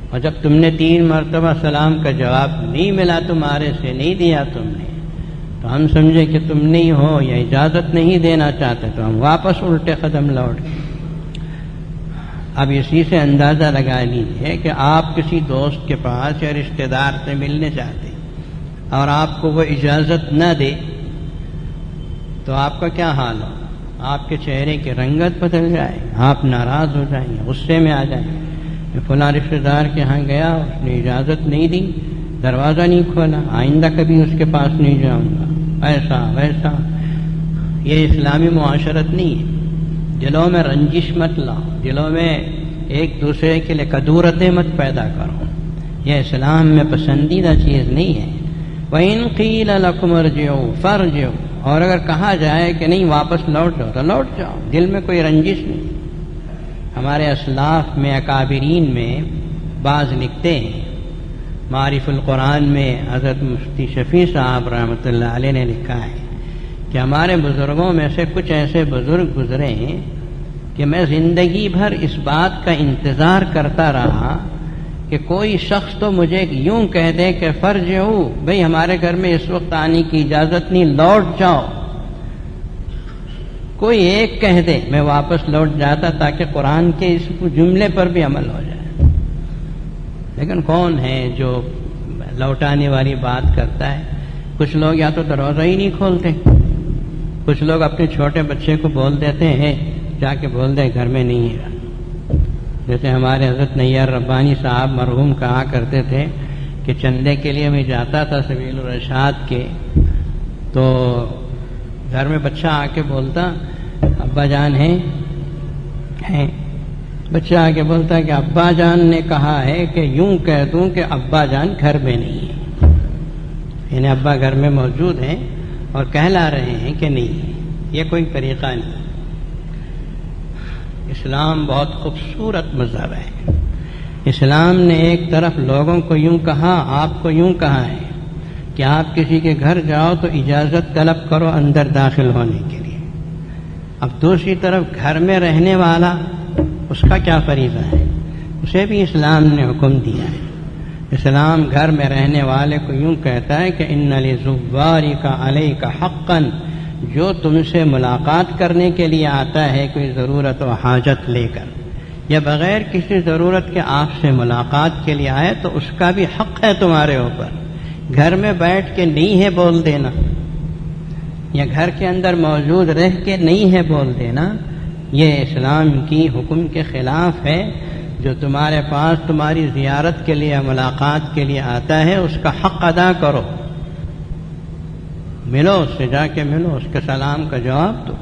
اور جب تم نے 3 مرتبہ سلام کا جواب نہیں ملا، تمہارے سے نہیں دیا تم نے، تو ہم سمجھے کہ تم نہیں ہو یا اجازت نہیں دینا چاہتے، تو ہم واپس الٹے قدم لوٹ گئے۔ اب اسی سے اندازہ لگا لیجیے کہ آپ کسی دوست کے پاس یا رشتہ دار سے ملنے چاہتے اور آپ کو وہ اجازت نہ دے تو آپ کا کیا حال ہو؟ آپ کے چہرے کی رنگت بدل جائے، آپ ناراض ہو جائیں گے، غصے میں آ جائیں گے۔ میں فلاں رشتہ دار کے ہاں گیا، اس نے اجازت نہیں دی، دروازہ نہیں کھولا، آئندہ کبھی اس کے پاس نہیں جاؤں گا، ایسا ویسا۔ یہ اسلامی معاشرت نہیں ہے۔ دلوں میں رنجش مت لاؤ، دلوں میں ایک دوسرے کے لیے کدورتیں مت پیدا کرو، یہ اسلام میں پسندیدہ چیز نہیں ہے۔ وَإِن قِيلَ لَكُمْ ارْجِعُوا فَارْجِعُوا، اور اگر کہا جائے کہ نہیں واپس لوٹ جاؤ تو لوٹ جاؤ، دل میں کوئی رنجش نہیں۔ ہمارے اسلاف میں اکابرین میں بعض لکھتے ہیں معارف القرآن میں حضرت مفتی شفیع صاحب رحمۃ اللہ علیہ نے لکھا ہے کہ ہمارے بزرگوں میں سے کچھ ایسے بزرگ گزرے ہیں کہ میں زندگی بھر اس بات کا انتظار کرتا رہا کہ کوئی شخص تو مجھے یوں کہہ دے کہ فرجعو، بھئی ہمارے گھر میں اس وقت آنے کی اجازت نہیں، لوٹ جاؤ۔ کوئی ایک کہہ دے، میں واپس لوٹ جاتا تاکہ قرآن کے اس جملے پر بھی عمل ہو جائے۔ لیکن کون ہے جو لوٹانے والی بات کرتا ہے؟ کچھ لوگ یا تو دروازہ ہی نہیں کھولتے، کچھ لوگ اپنے چھوٹے بچے کو بول دیتے ہیں جا کے بول دے گھر میں نہیں ہے۔ جیسے ہمارے حضرت نیر ربانی صاحب مرحوم کہا کرتے تھے کہ چندے کے لیے میں جاتا تھا سبیل الرشاد کے، تو گھر میں بچہ آ کے بولتا ابا جان ہیں، بچہ آ کے بولتا کہ ابا جان نے کہا ہے کہ یوں کہہ دوں کہ ابا جان گھر میں نہیں ہے، یعنی ابا گھر میں موجود ہیں اور کہلا رہے ہیں کہ نہیں ہے۔ یہ کوئی طریقہ نہیں۔ اسلام بہت خوبصورت مذہب ہے۔ اسلام نے ایک طرف لوگوں کو یوں کہا، آپ کو یوں کہا ہے کہ آپ کسی کے گھر جاؤ تو اجازت طلب کرو اندر داخل ہونے کے لیے۔ اب دوسری طرف گھر میں رہنے والا، اس کا کیا فریضہ ہے؟ اسے بھی اسلام نے حکم دیا ہے۔ اسلام گھر میں رہنے والے کو یوں کہتا ہے کہ ان لزوارک علیک حقا، جو تم سے ملاقات کرنے کے لیے آتا ہے کوئی ضرورت و حاجت لے کر یا بغیر کسی ضرورت کے آپ سے ملاقات کے لیے آئے تو اس کا بھی حق ہے تمہارے اوپر۔ گھر میں بیٹھ کے نہیں ہے بول دینا، یا گھر کے اندر موجود رہ کے نہیں ہے بول دینا، یہ اسلام کی حکم کے خلاف ہے۔ جو تمہارے پاس تمہاری زیارت کے لیے ملاقات کے لیے آتا ہے اس کا حق ادا کرو، ملو اس سے، جا کے ملو، اس کے سلام کا جواب دو،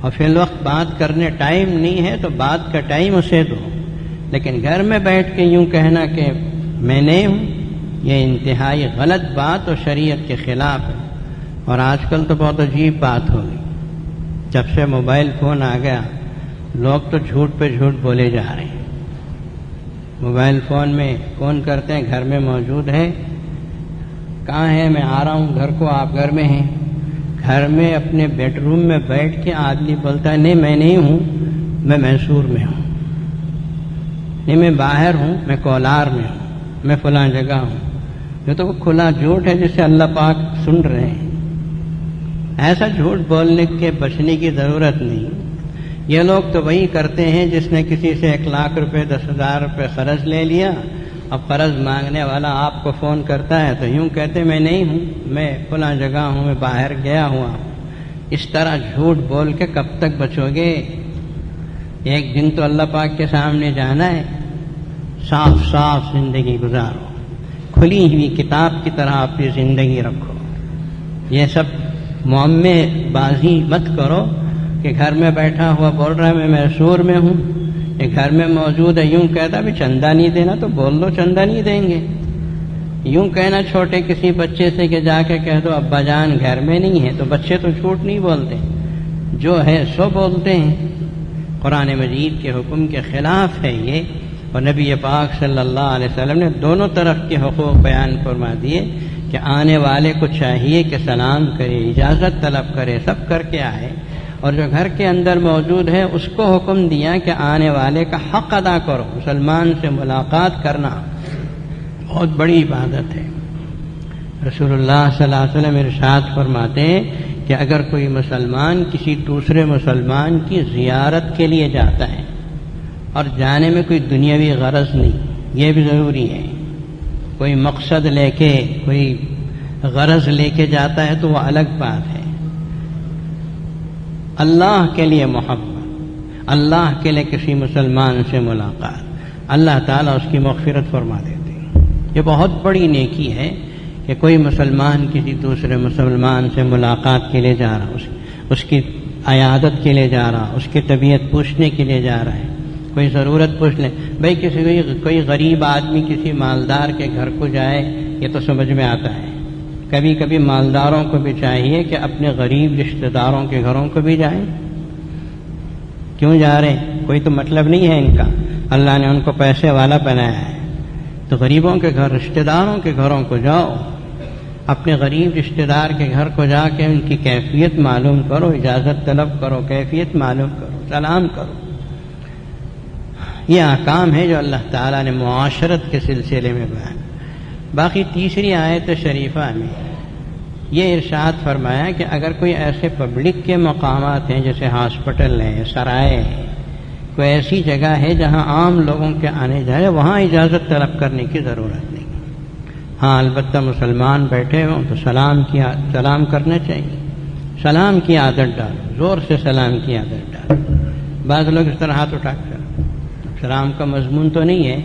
اور فی الوقت بات کرنے ٹائم نہیں ہے تو بات کا ٹائم اسے دو۔ لیکن گھر میں بیٹھ کے یوں کہنا کہ میں نہیں ہوں، یہ انتہائی غلط بات اور شریعت کے خلاف ہے۔ اور آج کل تو بہت عجیب بات ہو گئی، جب سے موبائل فون آ گیا لوگ تو جھوٹ پہ جھوٹ بولے جا رہے ہیں۔ موبائل فون میں فون کرتے ہیں گھر میں موجود ہے، کہاں ہے؟ میں آ رہا ہوں گھر کو، آپ گھر میں ہیں؟ گھر میں اپنے بیڈ روم میں بیٹھ کے آدمی بولتا ہے نہیں میں نہیں ہوں، میں میسور میں ہوں، نہیں میں باہر ہوں، میں کولار میں ہوں، میں فلاں جگہ ہوں۔ یہ تو وہ کھلا جھوٹ ہے جسے اللہ پاک سن رہے ہیں۔ ایسا جھوٹ بولنے کے بچنے کی ضرورت نہیں۔ یہ لوگ تو وہی کرتے ہیں جس نے کسی سے 1,00,000 روپے 10,000 روپے قرض لے لیا، اب قرض مانگنے والا آپ کو فون کرتا ہے تو یوں کہتے میں نہیں ہوں، میں فلاں جگہ ہوں، میں باہر گیا ہوا ہوں۔ اس طرح جھوٹ بول کے کب تک بچو گے؟ ایک دن تو اللہ پاک کے سامنے جانا ہے۔ صاف صاف زندگی گزارو، کھلی ہوئی کتاب کی طرح اپنی زندگی رکھو۔ یہ سب معمے بازی مت کرو کہ گھر میں بیٹھا ہوا بول رہا ہے میں میسور میں ہوں، یہ گھر میں موجود ہے یوں کہتا بھی چندہ نہیں دینا تو بول دو چندہ نہیں دیں گے۔ یوں کہنا چھوٹے کسی بچے سے کہ جا کے کہہ دو ابا جان گھر میں نہیں ہے، تو بچے تو جھوٹ نہیں بولتے، جو ہے سو بولتے ہیں۔ قرآن مجید کے حکم کے خلاف ہے یہ، اور نبی پاک صلی اللہ علیہ وسلم نے دونوں طرف کے حقوق بیان فرما دیے کہ آنے والے کو چاہیے کہ سلام کرے، اجازت طلب کرے، سب کر کے آئے، اور جو گھر کے اندر موجود ہے اس کو حکم دیا کہ آنے والے کا حق ادا کرو۔ مسلمان سے ملاقات کرنا بہت بڑی عبادت ہے۔ رسول اللہ صلی اللہ علیہ وسلم ارشاد فرماتے ہیں کہ اگر کوئی مسلمان کسی دوسرے مسلمان کی زیارت کے لیے جاتا ہے اور جانے میں کوئی دنیاوی غرض نہیں، یہ بھی ضروری ہے، کوئی مقصد لے کے کوئی غرض لے کے جاتا ہے تو وہ الگ بات ہے۔ اللہ کے لیے محبت، اللہ کے لیے کسی مسلمان سے ملاقات، اللہ تعالیٰ اس کی مغفرت فرما دیتے ہیں۔ یہ بہت بڑی نیکی ہے کہ کوئی مسلمان کسی دوسرے مسلمان سے ملاقات کے لیے جا رہا، اس کی عیادت کے لیے جا رہا، اس کی طبیعت پوچھنے کے لیے جا رہا ہے، کوئی ضرورت پوچھ لیں۔ بھائی کوئی غریب آدمی کسی مالدار کے گھر کو جائے یہ تو سمجھ میں آتا ہے، کبھی کبھی مالداروں کو بھی چاہیے کہ اپنے غریب رشتہ داروں کے گھروں کو بھی جائیں۔ کیوں جا رہے ہیں؟ کوئی تو مطلب نہیں ہے ان کا، اللہ نے ان کو پیسے والا بنایا ہے، تو غریبوں کے گھر، رشتہ داروں کے گھروں کو جاؤ، اپنے غریب رشتہ دار کے گھر کو جا کے ان کی کیفیت معلوم کرو، اجازت طلب کرو، کیفیت معلوم کرو، سلام کرو۔ یہ احکام ہے جو اللہ تعالیٰ نے معاشرت کے سلسلے میں بیان۔ باقی تیسری آیت شریفہ میں یہ ارشاد فرمایا کہ اگر کوئی ایسے پبلک کے مقامات ہیں جیسے ہاسپٹل ہیں، سرائے ہیں، کوئی ایسی جگہ ہے جہاں عام لوگوں کے آنے جائے، وہاں اجازت طلب کرنے کی ضرورت نہیں۔ ہاں البتہ مسلمان بیٹھے ہوں تو سلام کرنا چاہیے، سلام کی عادت ڈالو، زور سے سلام کی عادت ڈالو۔ بعض لوگ اس طرح ہاتھ اٹھا کر، سلام کا مضمون تو نہیں ہے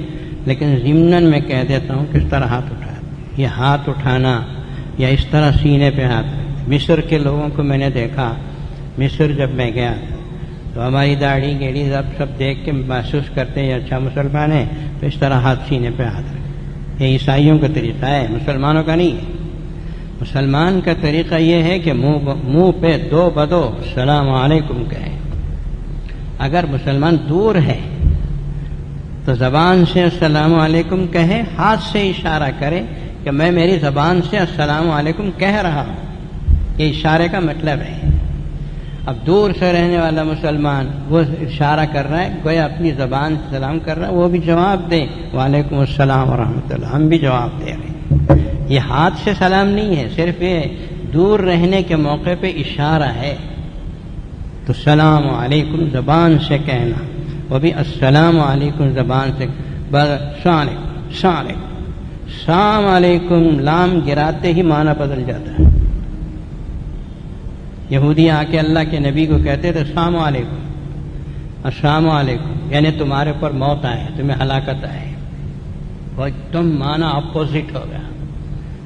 لیکن ضمناً میں کہہ دیتا ہوں کس طرح ہاتھ اٹھا۔ یہ ہاتھ اٹھانا یا اس طرح سینے پہ ہاتھ، مصر کے لوگوں کو میں نے دیکھا، مصر جب میں گیا تو ہماری داڑھی گیڑی سب دیکھ کے محسوس کرتے ہیں اچھا مسلمان ہے، تو اس طرح ہاتھ سینے پہ ہاتھ رکھے۔ یہ عیسائیوں کا طریقہ ہے، مسلمانوں کا نہیں ہے۔ مسلمان کا طریقہ یہ ہے کہ منہ پہ دو بدو السلام علیکم کہے۔ اگر مسلمان دور ہے تو زبان سے السلام علیکم کہے، ہاتھ سے اشارہ کرے کہ میں میری زبان سے السلام علیکم کہہ رہا ہوں۔ یہ اشارے کا مطلب ہے۔ اب دور سے رہنے والا مسلمان وہ اشارہ کر رہا ہے، گویا اپنی زبان سے سلام کر رہا ہے، وہ بھی جواب دے وعلیکم السلام ورحمۃ اللہ، ہم بھی جواب دے رہے ہیں۔ یہ ہاتھ سے سلام نہیں ہے، صرف یہ دور رہنے کے موقع پہ اشارہ ہے۔ تو السلام علیکم زبان سے کہنا، وہ بھی السلام علیکم زبان سے، السلام علیکم لام گراتے ہی معنی بدل جاتا ہے۔ یہودی آ کے اللہ کے نبی کو کہتے تھے السلام علیکم، السلام علیکم، یعنی تمہارے اوپر موت آئے، تمہیں ہلاکت آئے۔ وہ ایک دم معنی اپوزٹ ہو گیا۔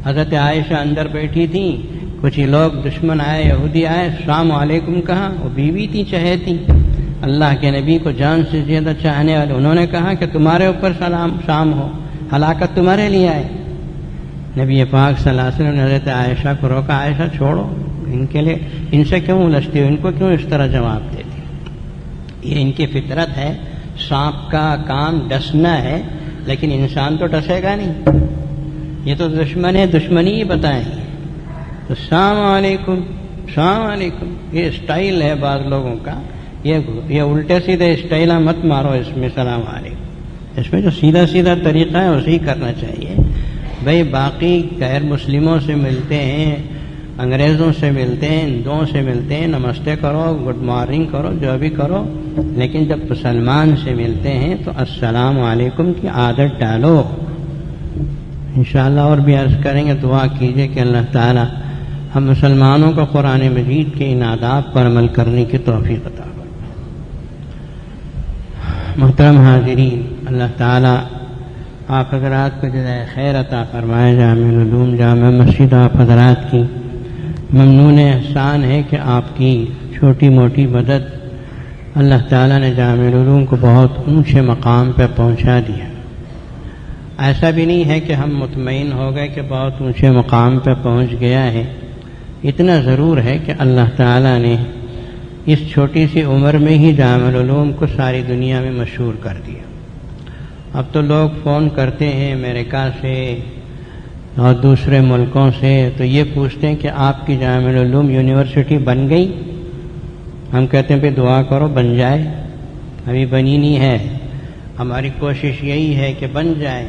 حضرت عائشہ اندر بیٹھی تھیں، کچھ ہی لوگ دشمن آئے، یہودی آئے، السلام علیکم کہا، وہ بیوی تھی چہیتی، اللہ کے نبی کو جان سے زیادہ چاہنے والے، انہوں نے کہا کہ تمہارے اوپر سلام ہو، ہلاکت تمہارے لیے آئے۔ نبی پاک صلی اللہ علیہ وسلم نے حضرت عائشہ کو روکا، عائشہ چھوڑو، ان کے لیے ان سے کیوں الجھتی ہو، ان کو کیوں اس طرح جواب دیتی؟ یہ ان کی فطرت ہے، سانپ کا کام ڈسنا ہے، لیکن انسان تو ڈسے گا نہیں، یہ تو دشمن ہے، دشمنی ہی بتائیں۔ تو السلام علیکم، السلام علیکم، یہ اسٹائل ہے بعض لوگوں کا، یہ الٹے سیدھے اسٹائل مت مارو اس میں سلام علیکم، اس میں جو سیدھا سیدھا طریقہ ہے اسی کرنا چاہیے۔ بھئی باقی غیر مسلموں سے ملتے ہیں، انگریزوں سے ملتے ہیں، ہندوؤں سے ملتے ہیں، نمستے کرو، گڈ مارننگ کرو، جو بھی کرو، لیکن جب مسلمان سے ملتے ہیں تو السلام علیکم کی عادت ڈالو۔ انشاءاللہ اور بھی عرض کریں گے، دعا کیجئے کہ اللہ تعالی ہم مسلمانوں کو قرآن مجید کے ان آداب پر عمل کرنے کی توفیق عطا فرمائے۔ محترم حاضرین، اللہ تعالی آپ حضرات کو جزائے خیر عطا فرمائے۔ جامع العلوم جامع مسجد آپ حضرات کی ممنون احسان ہے کہ آپ کی چھوٹی موٹی مدد اللہ تعالیٰ نے جامع العلوم کو بہت اونچے مقام پہ پہنچا دیا۔ ایسا بھی نہیں ہے کہ ہم مطمئن ہو گئے کہ بہت اونچے مقام پہ پہنچ گیا ہے، اتنا ضرور ہے کہ اللہ تعالیٰ نے اس چھوٹی سی عمر میں ہی جامع العلوم کو ساری دنیا میں مشہور کر دیا۔ اب تو لوگ فون کرتے ہیں امریکہ سے اور دوسرے ملکوں سے، تو یہ پوچھتے ہیں کہ آپ کی جامع العلوم یونیورسٹی بن گئی؟ ہم کہتے ہیں پہ دعا کرو بن جائے، ابھی بنی نہیں ہے، ہماری کوشش یہی ہے کہ بن جائے۔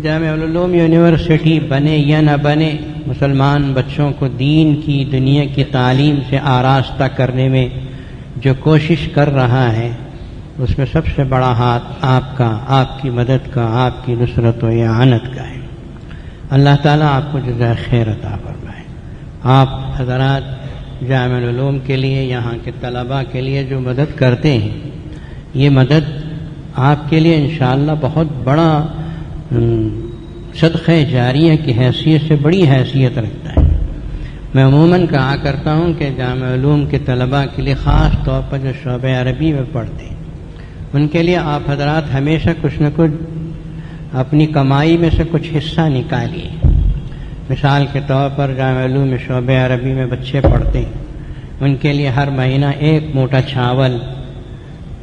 جامع العلوم یونیورسٹی بنے یا نہ بنے، مسلمان بچوں کو دین کی دنیا کی تعلیم سے آراستہ کرنے میں جو کوشش کر رہا ہے، اس میں سب سے بڑا ہاتھ آپ کا، آپ کی مدد کا، آپ کی نصرت و اعانت کا ہے۔ اللہ تعالیٰ آپ کو جزائے خیر عطا فرمائے۔ آپ حضرات جامع العلوم کے لیے، یہاں کے طلباء کے لیے جو مدد کرتے ہیں، یہ مدد آپ کے لیے انشاءاللہ بہت بڑا صدقہ جاریہ کی حیثیت سے بڑی حیثیت رکھتا ہے۔ میں عموماً کہا کرتا ہوں کہ جامع علوم کے طلباء کے لیے خاص طور پر جو شعبہ عربی میں پڑھتے ہیں، ان کے لیے آپ حضرات ہمیشہ کچھ نہ کچھ اپنی کمائی میں سے کچھ حصہ نکالیے۔ مثال کے طور پر جامع علوم میں شعبہ عربی میں بچے پڑھتے ہیں، ان کے لیے ہر مہینہ 1 موٹا چاول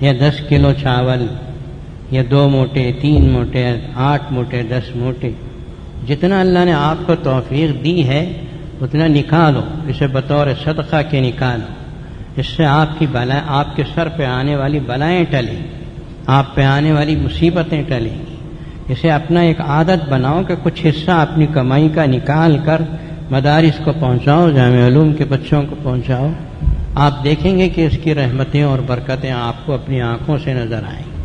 یا 10 کلو چاول یا 2 موٹے 3 موٹے 8 موٹے 10 موٹے، جتنا اللہ نے آپ کو توفیق دی ہے اتنا نکالو، اسے بطور صدقہ کے نکالو، اس سے آپ کی بلائیں، آپ کے سر پہ آنے والی بلائیں ٹلیں، آپ پہ آنے والی مصیبتیں ٹلیں گی۔ اسے اپنا ایک عادت بناؤ کہ کچھ حصہ اپنی کمائی کا نکال کر مدارس کو پہنچاؤ، جامع علوم کے بچوں کو پہنچاؤ، آپ دیکھیں گے کہ اس کی رحمتیں اور برکتیں آپ کو اپنی آنکھوں سے نظر آئیں گی۔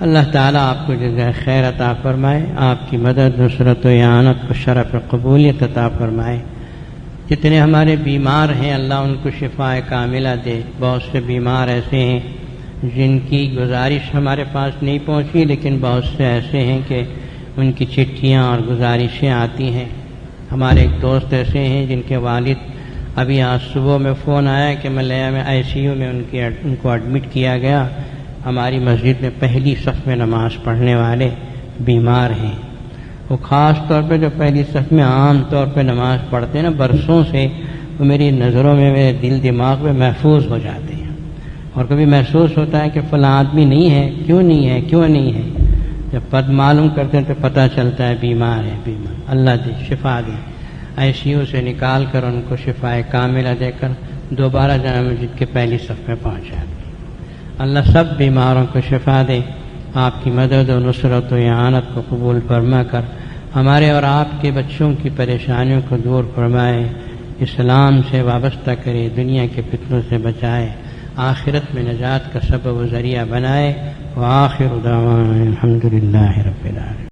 اللہ تعالیٰ آپ کو جزائے خیر عطا فرمائے، آپ کی مدد نصرت و اعانت کو شرف قبولیت عطا فرمائے۔ جتنے ہمارے بیمار ہیں اللہ ان کو شفاء کاملہ دے۔ بہت سے بیمار ایسے ہیں جن کی گزارش ہمارے پاس نہیں پہنچی، لیکن بہت سے ایسے ہیں کہ ان کی چٹھیاں اور گزارشیں آتی ہیں۔ ہمارے ایک دوست ایسے ہیں جن کے والد، ابھی آج صبح میں فون آیا کہ ملیہ میں ICU میں ان کو ایڈمٹ کیا گیا۔ ہماری مسجد میں پہلی صف میں نماز پڑھنے والے بیمار ہیں، وہ خاص طور پہ جو پہلی صف میں عام طور پہ نماز پڑھتے ہیں نا، برسوں سے وہ میری نظروں میں، میرے دل دماغ میں محفوظ ہو جاتے ہیں، اور کبھی محسوس ہوتا ہے کہ فلاں آدمی نہیں ہے، کیوں نہیں ہے، کیوں نہیں ہے، جب معلوم کرتے ہیں تو پتہ چلتا ہے بیمار ہے۔ بیمار اللہ دے شفا دے، ICU سے نکال کر ان کو شفا کاملہ دے کر دوبارہ جامع مسجد کے پہلی صف میں پہنچا دے۔ اللہ سب بیماروں کو شفا دے، آپ کی مدد و نصرت و اعانت کو قبول فرما کر ہمارے اور آپ کے بچوں کی پریشانیوں کو دور فرمائے، اسلام سے وابستہ کرے، دنیا کے فتنوں سے بچائے، آخرت میں نجات کا سبب و ذریعہ بنائے۔ وآخر دعوانا الحمدللہ رب العالمین۔